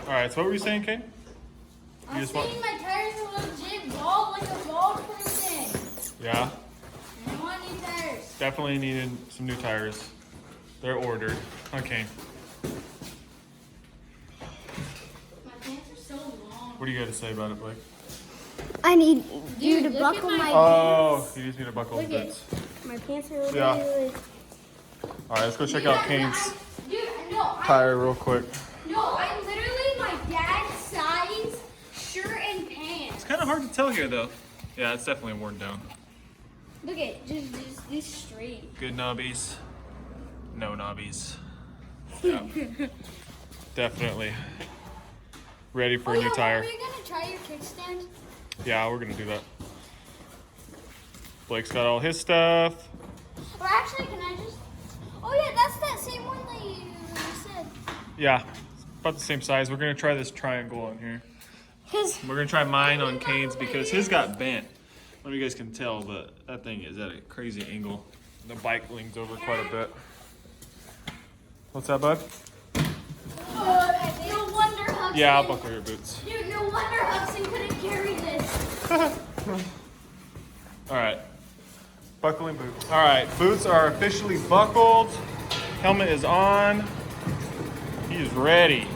All right, so what were you saying, Kane? I'm saying my tires are legit bald, like a bald person. Yeah? I want new tires. Definitely needed some new tires. They're ordered. Okay. My pants are so long. What do you got to say about it, Blake? I need you Dude, to look buckle at my Oh, pants. you just need to buckle the Look at boots. My pants are really, Yeah. really... All right, let's go check out Kane's No, tire real quick. No, I'm literally my dad's size shirt and pants. It's kind of hard to tell here, though. Yeah, it's definitely worn down. Look at just these straight. Good knobbies. No knobbies. Yeah. Definitely. Ready for a new tire. Are you gonna try your kickstand? Yeah, we're gonna do that. Blake's got all his stuff. Or actually, can I just? Oh yeah, that's that same one that you said. Yeah, it's about the same size. We're gonna try this triangle on here. Cause We're gonna try mine on Kane's because his got bent. I don't know if you guys can tell, but that thing is at a crazy angle. The bike leans over quite a bit. What's that, bud? no wonder Hudson. Yeah, I'll buckle your boots. Dude, no wonder Hudson couldn't carry this. All right, buckling boots. All right, boots are officially buckled. Helmet is on. He's ready.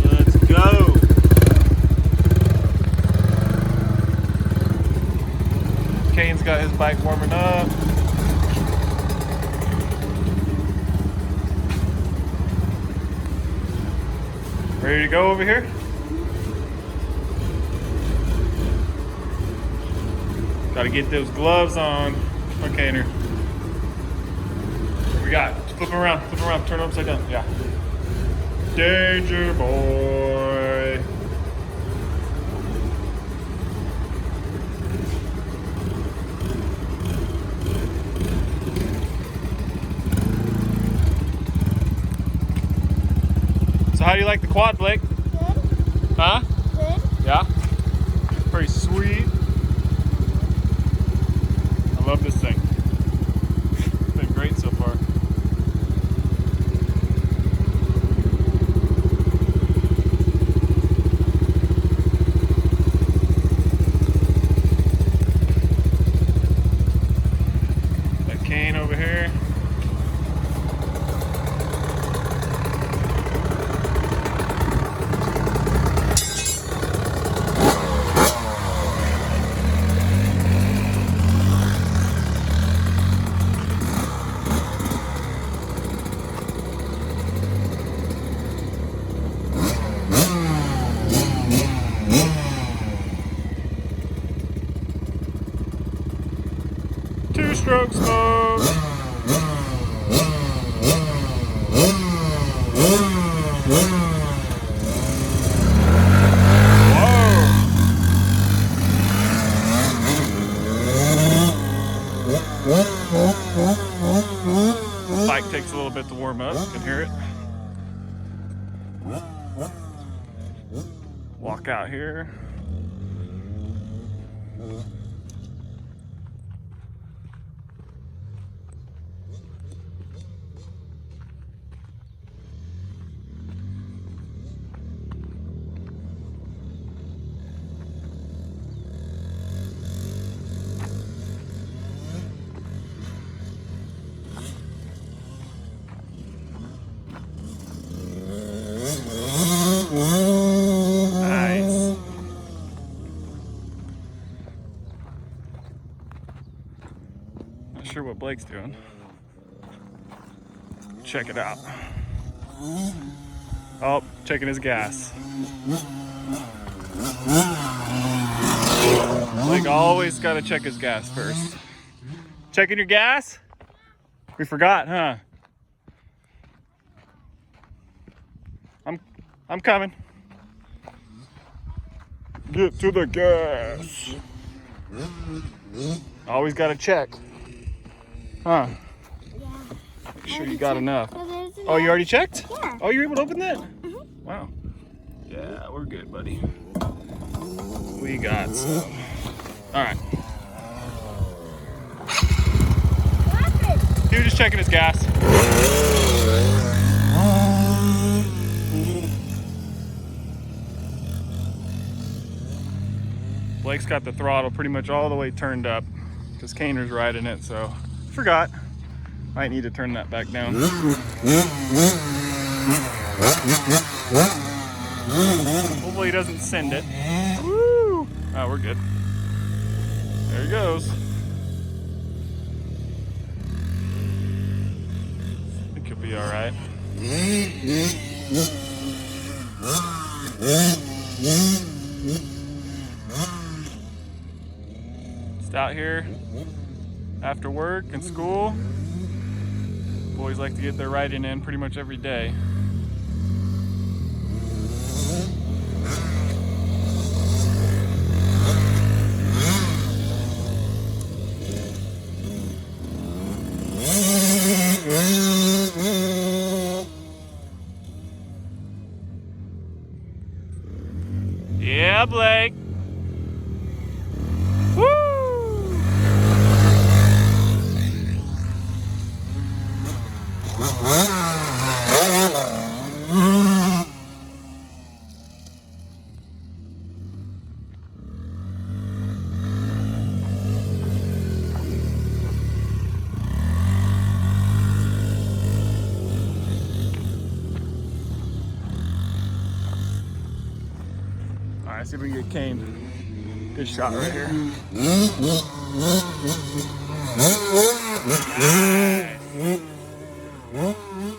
Let's go. Kane's got his bike warming up. Ready to go over here? Gotta get those gloves on. Okay, Tanner. What we got? Flip them around, turn them upside down. Yeah. Danger boy. So how do you like the quad, Blake? Good. Huh? Good. Yeah? Pretty sweet. I love this thing. It's been great so far. Got Kane over here. Two-stroke smoke. Whoa. Bike takes a little bit to warm up. You can hear it. Walk out here. Nice. Not sure what Blake's doing. Check it out. Oh, checking his gas. Blake always gotta check his gas first. Checking your gas? We forgot, huh? I'm coming. Get to the gas. Always gotta check. Huh? Yeah. Make sure you got enough. Oh, Oh, you already checked? Yeah. Oh, you're able to open that? Mhm. Wow. Yeah, we're good, buddy. We we got some. All right. He was just checking his gas. Blake's got the throttle pretty much all the way turned up because Kaner's riding it, so forgot. Might need to turn that back down. Hopefully he doesn't send it. Woo! Oh, we're good. There he goes. I think he'll be all right. Just out here after work and school. Boys like to get their riding in pretty much every day. Yeah, Blake. Woo! All right, see if we can get Kane. Good shot right here. Nice.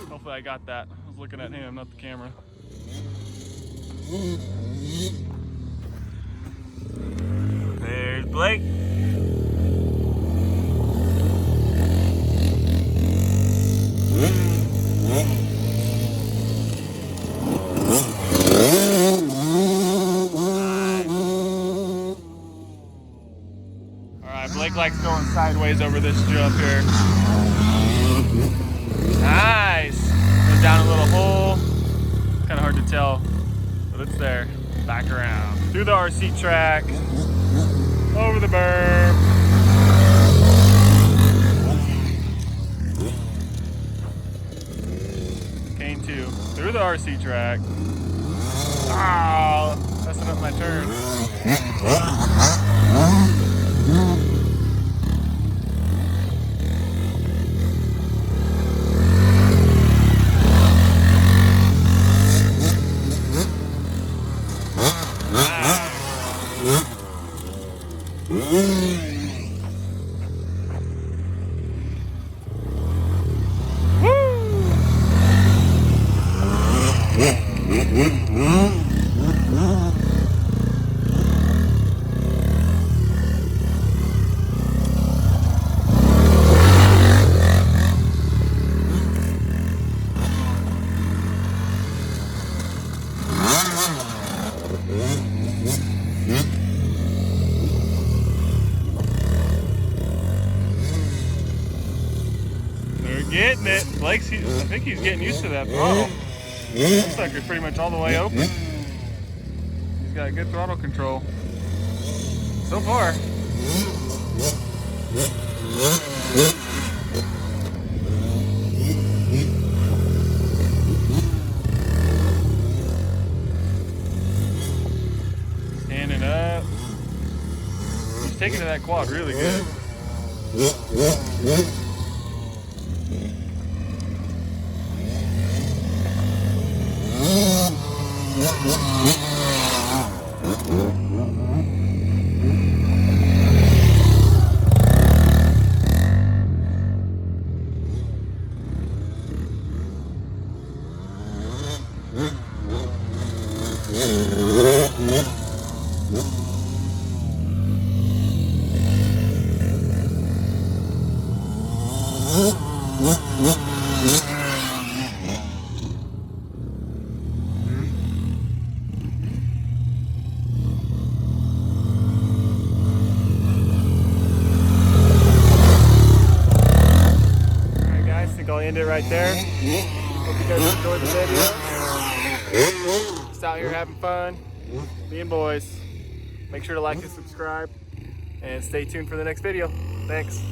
Hopefully I got that. I was looking at him, not the camera. There's Blake. Blake likes going sideways over this jump here. Nice. Goes down a little hole. Kind of hard to tell, but it's there. Back around. Through the RC track. Over the berm. Kane 2. Through the RC track. Oh, messing up my turn. Getting it. Blake's, I think he's getting used to that throttle. That sucker's pretty much all the way open. He's got good throttle control. So far. Standing up. He's taking to that quad really good. I'll end it right there. Hope you guys enjoyed the video. Just out here having fun, being boys. Make sure to like and subscribe, and stay tuned for the next video. Thanks.